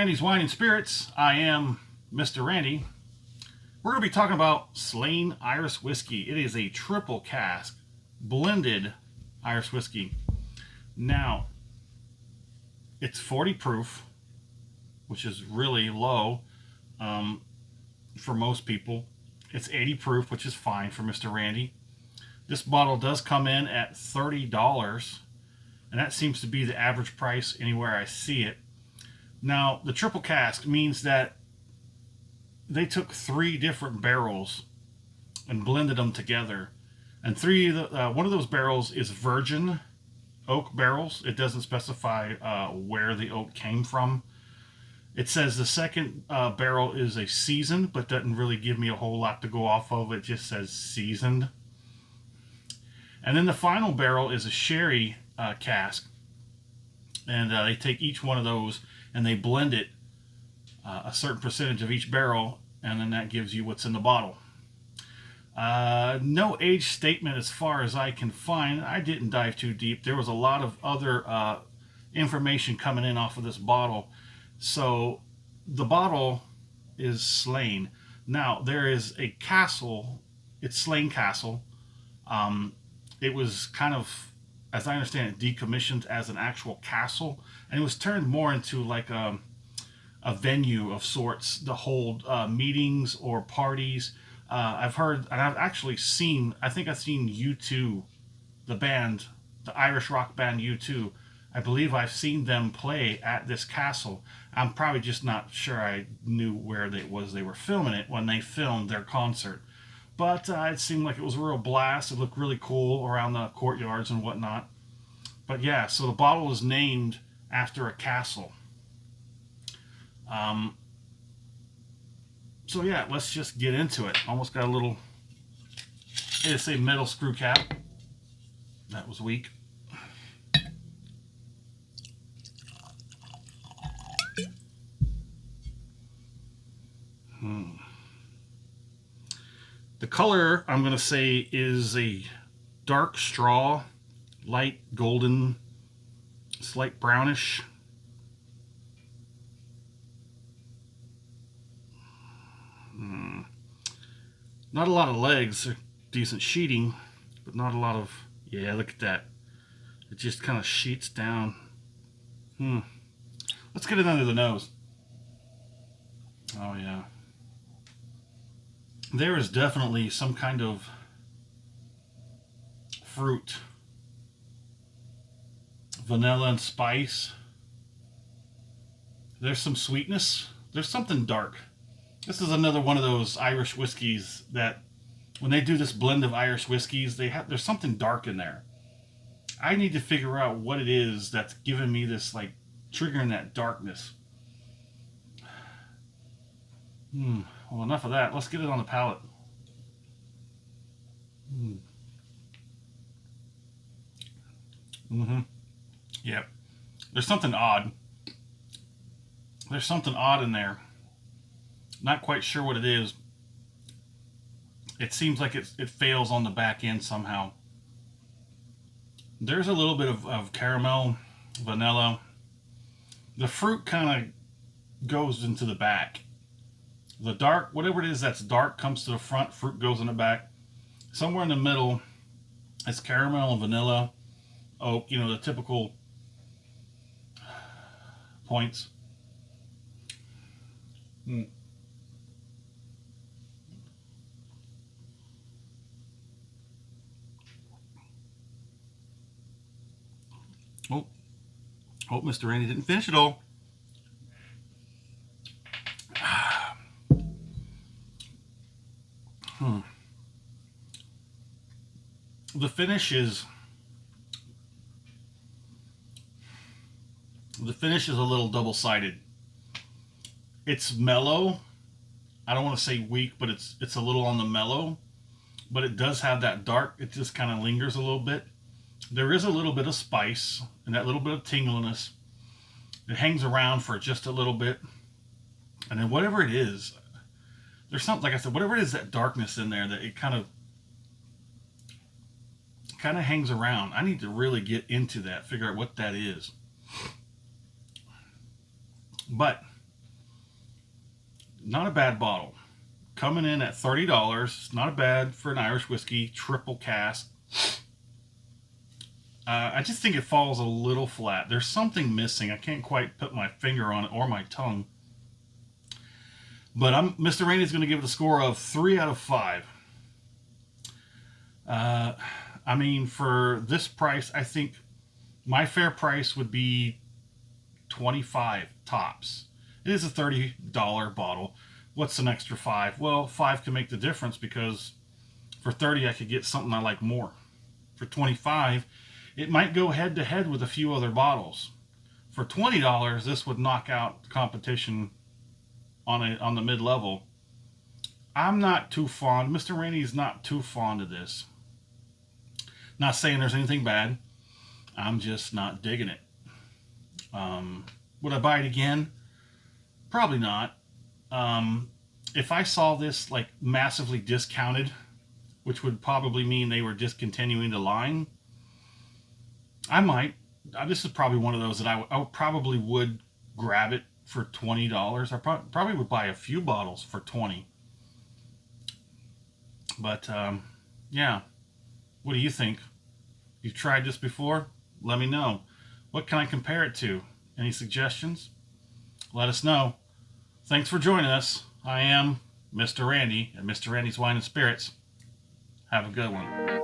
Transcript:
Randy's Wine and Spirits. I am Mr. Randy. We're going to be talking about Slane Irish whiskey. It is a triple cask blended Irish whiskey. Now, it's 40 proof, which is really low for most people. It's 80 proof, which is fine for Mr. Randy. This bottle does come in at $30, and that seems to be the average price anywhere I see it. Now, the triple cask means that they took 3 different barrels and blended them together. And one of those barrels is virgin oak barrels. It doesn't specify where the oak came from. It says the second barrel is a seasoned, but doesn't really give me a whole lot to go off of. It just says seasoned. And then the final barrel is a sherry cask. And they take each one of those and they blend it a certain percentage of each barrel, and then that gives you what's in the bottle. No age statement as far as I can find. I didn't dive too deep. There was a lot of other information coming in off of this bottle. So the bottle is Slane. Now there is a castle. It's Slane Castle. It was kind of, as I understand it, decommissioned as an actual castle, and it was turned more into like a venue of sorts to hold meetings or parties. I've heard, and I've actually seen, I think I've seen U2, the band, the Irish rock band U2. I believe I've seen them play at this castle. I'm probably just not sure I knew where it was they were filming it when they filmed their concert. But it seemed like it was a real blast. It looked really cool around the courtyards and whatnot. But yeah, so the bottle is named after a castle. So yeah, let's just get into it. Almost got a little, it's a metal screw cap. That was weak. The color, I'm going to say, is a dark straw, light golden, slight brownish. Not a lot of legs, decent sheeting, but not a lot of, yeah, look at that. It just kind of sheets down. Let's get it under the nose. Oh yeah. There is definitely some kind of fruit, vanilla and spice. There's some sweetness. There's something dark. This is another one of those Irish whiskeys that when they do this blend of Irish whiskeys, there's something dark in there. I need to figure out what it is that's giving me this, like, triggering that darkness. Well, enough of that. Let's get it on the palate. Yep. There's something odd. There's something odd in there. Not quite sure what it is. It seems like it fails on the back end somehow. There's a little bit of caramel, vanilla. The fruit kind of goes into the back. The dark, whatever it is that's dark, comes to the front. Fruit goes in the back. Somewhere in the middle, it's caramel and vanilla, oak. You know, the typical points. Oh, hope Mr. Randy didn't finish it all. The finish is a little double-sided. It's mellow. I don't want to say weak, but it's a little on the mellow. But it does have that dark. It just kind of lingers a little bit. There is a little bit of spice and that little bit of tingliness. It hangs around for just a little bit. And then whatever it is, there's something, like I said, whatever it is, that darkness in there, that it kind of hangs around. I need to really get into that, figure out what that is. But Not a bad bottle. Coming in at $30. Not bad for an Irish whiskey, triple cask. I just think it falls a little flat. There's something missing. I can't quite put my finger on it or my tongue. But Mr. Randy's going to give it a score of 3 out of 5. I mean, for this price, I think my fair price would be $25 tops. It is a $30 bottle. What's an extra 5? Well, 5 can make the difference, because for 30 I could get something I like more. For 25, it might go head to head with a few other bottles. For $20, this would knock out competition on the mid-level. I'm not too fond. Mr. Randy is not too fond of this. Not saying there's anything bad. I'm just not digging it. Would I buy it again? Probably not. If I saw this like massively discounted, which would probably mean they were discontinuing the line, I might. This is probably one of those that I probably would grab it for $20. I probably would buy a few bottles for $20. But yeah, what do you think? You've tried this before? Let me know. What can I compare it to? Any suggestions? Let us know. Thanks for joining us. I am Mr. Randy at Mr. Randy's Wine and Spirits. Have a good one.